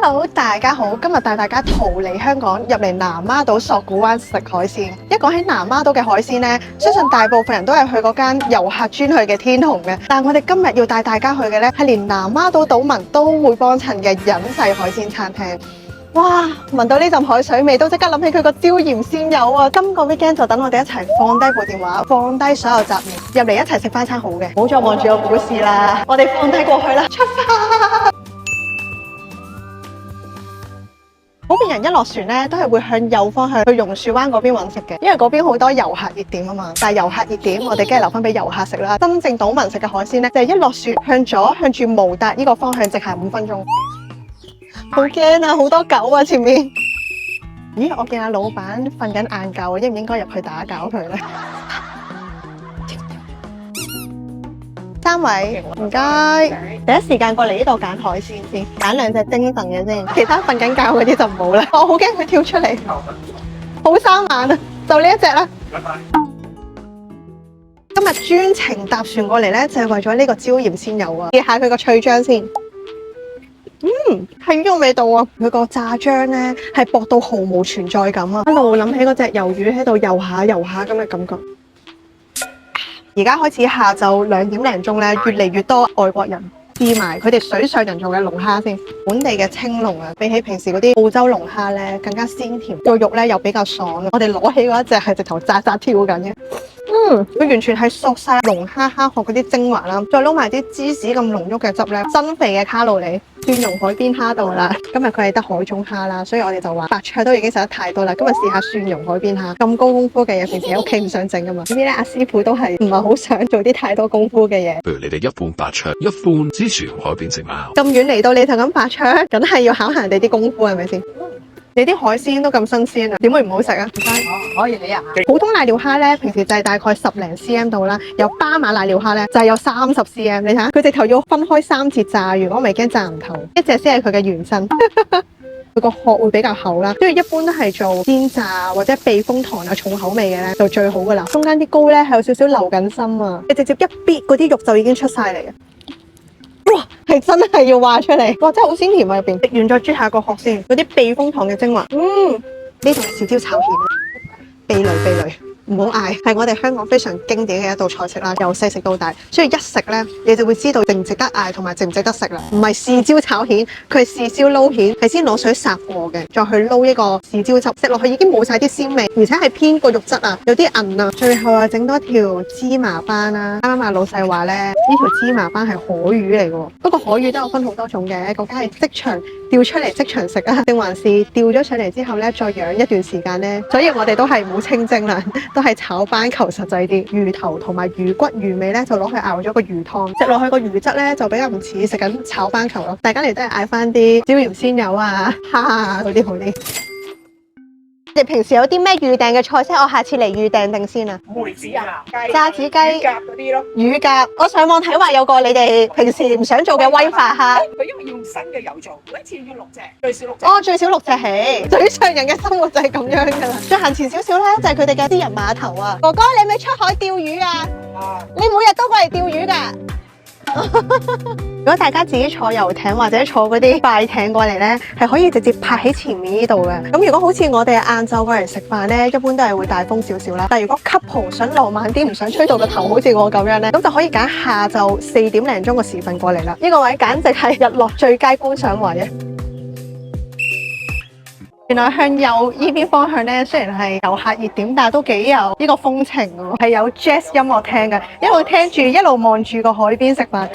Hello，大家好，今日帶大家逃離香港，入嚟南丫島索罟灣食海鮮。一講起南丫島嘅海鮮呢，相信大部分人都係去嗰間遊客專去嘅天虹嘅。但我哋今日要帶大家去嘅呢，係連南丫島島民都會幫襯嘅隱世海鮮餐廳。哇！聞到呢陣海水味，都即刻諗起佢個椒鹽鮮魷啊！今個 weekend 就等我哋一齊放低部電話，放低所有雜念，入嚟一齊食翻餐好嘅，唔好再望住個股市啦！我哋放低過去啦，出發！普遍人一落船咧，都係會向右方向去榕樹灣嗰邊揾食嘅，因為嗰邊好多遊客熱點啊嘛。但係遊客熱點，我哋梗係留翻俾遊客食啦。真正島民食嘅海鮮咧，就係一落船向左向住毛達呢個方向直行5分鐘。好驚啊！好多狗啊前面。咦？我見阿老闆瞓緊晏覺，應唔應該入去打攪佢咧？3位，唔該。第一時間過嚟呢度揀海鮮先，揀2隻精神嘅先，其他瞓緊覺嗰啲就唔好啦。我好驚佢跳出嚟，好生眼啊！就呢一隻啦。今日專程搭船過嚟咧，就係為咗呢個椒鹽鮮魷啊！試下佢個脆漿先。係呢個味道啊！佢個炸漿咧係薄到毫無存在感啊！一路諗起嗰隻魷魚喺度游下游下咁嘅感覺。而家開始下晝2點零鐘咧，越嚟越多外國人試埋佢哋水上人造嘅龍蝦先。本地嘅青龍啊，比起平時嗰啲澳洲龍蝦咧更加鮮甜，個肉咧又比較爽啊！我哋攞起嗰一隻係直頭扎扎跳緊嘅。佢完全係索晒龍蝦蝦殼嗰啲精華啦，再撈埋啲芝士咁濃郁嘅汁咧，增肥嘅卡路里。蒜蓉海邊蝦到啦，今日佢係得海中蝦啦，所以我哋就話白灼都已經食得太多啦，今日試下蒜蓉海邊蝦，咁高功夫嘅嘢，平時喺屋企唔想整噶嘛。呢啲咧阿師傅都係唔係好想做啲太多功夫嘅嘢。譬如你哋一半白灼，一半之蒜蓉海邊食貓。咁遠嚟到你就咁白灼，梗係要考下人哋啲功夫係咪先？你啲海鮮都咁新鮮啊，點會唔好食啊？唔該，可以你啊。普通瀨尿蝦咧，平時就係大概10零 cm 度啦，有巴馬瀨尿蝦咧就係有30 cm， 你睇下佢直頭要分開3節炸，如果唔係驚炸唔透，一隻先係佢嘅原身。佢個殼會比較厚啦，所以一般都係做煎炸或者避風塘啊重口味嘅咧就最好噶啦。中間啲膏咧係有少少流緊心啊，你直接一搣嗰啲肉就已經出晒嚟嘅。哇，係真係要話出嚟，哇，真係好鮮甜啊入邊。食完再啜下個殼先，嗰啲避風塘嘅精華。呢度係豉椒炒蜆，避雷。唔好嗌，係我哋香港非常經典嘅一道菜式啦，由細食到大，所以一食咧，你就會知道值唔值得嗌同埋值唔值得食啦。唔係豉椒炒蜆，佢係豉椒撈蜆，係先攞水烚過嘅，再去撈一個豉椒汁，食落去已經冇晒啲鮮味，而且係偏個肉質啊，有啲韌啊。最後啊，整多條芝麻斑啦。啱啱阿老細話咧，呢條芝麻斑係海魚嚟嘅，不過海魚都有分好多種嘅，究竟係即場釣出嚟即場食啊，定還是釣咗上嚟之後咧再養一段時間咧？所以我哋都係冇清蒸啦。都係炒斑求實際啲，魚頭同埋魚骨魚尾咧就攞去熬咗個魚湯，食落去個魚質咧就比較唔似食緊炒斑球咯。大家嚟都係嗌翻啲椒鹽鮮魷啊、蝦啊嗰啲好啲。你平時有啲咩預訂嘅菜式？我下次嚟預訂定先啊。梅子啊，炸子雞、乳鴿嗰啲咯。乳鴿，我上網睇話有個你哋平時唔想做嘅威化蝦。佢因為要用新嘅油做，每一次要6隻，最少6隻。哦，最少6隻起。水上人嘅生活就係咁樣噶啦。再行前少少咧，就係佢哋嘅私人碼頭啊。哥哥，你咪出海釣魚啊？你每日都過嚟釣魚噶？如果大家自己坐遊艇或者坐嗰啲快艇過嚟呢，係可以直接泊喺前面呢度嘅。咁如果好似我哋晏晝過嚟食飯呢，一般都係會大風少少啦。但係如果 couple 想浪漫啲，唔想吹到個頭好似我咁樣呢，咁就可以揀下晝4點零鐘嘅時分過嚟啦。呢個位簡直係日落最佳觀賞位啊！原來向右呢邊方向咧，雖然係遊客熱點，但係都幾有呢個風情喎，係有 jazz 音樂聽嘅，一路聽住一路望住個海邊食飯。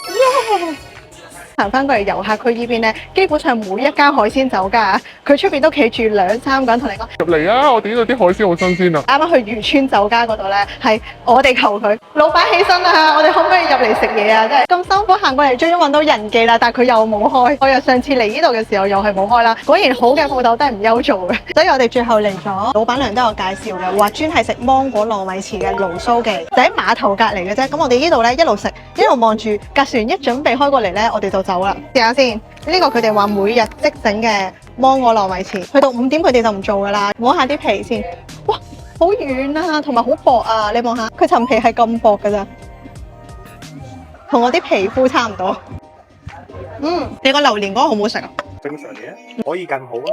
行翻過嚟遊客區呢邊咧，基本上每一間海鮮酒家，佢出邊都企住2、3個人同你講入嚟啊！我哋呢度啲海鮮好新鮮啊！啱啱去漁村酒家嗰度咧，係我哋求佢老闆起身啊！我哋可唔可以入嚟食嘢啊？真係咁辛苦行過嚟，終於揾到人記啦，但係佢又冇開。我又上次嚟呢度嘅時候又係冇開啦。果然好嘅鋪頭都係唔憂做嘅，所以我哋最後嚟咗，老闆娘都有介紹嘅，話專係食芒果糯米糍嘅蘆蘇記，就喺碼頭隔離嘅啫。咁我哋呢度咧一路食一路望住架船一準備開過嚟咧，我哋就走啦。試下先，呢個佢哋話每日即整嘅芒果糯米糍，去到5點佢哋就唔做噶啦。摸下啲皮先，哇，好軟啊，同埋好薄啊！你望下，佢層皮係咁薄噶咋，同我啲皮膚差唔多。你個榴蓮嗰個好唔好食啊？正常嘅，可以更好啊。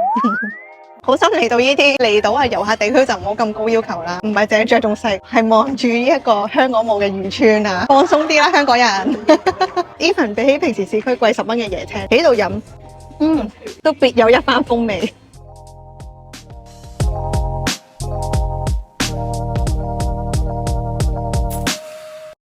好心嚟到呢啲離島啊遊客地區就唔好咁高要求啦，唔係淨係着重食，係望住呢一個香港冇嘅漁村啊，放鬆啲啦香港人。even 比起平時市區貴10蚊嘅椰青，喺度飲，都別有一番風味。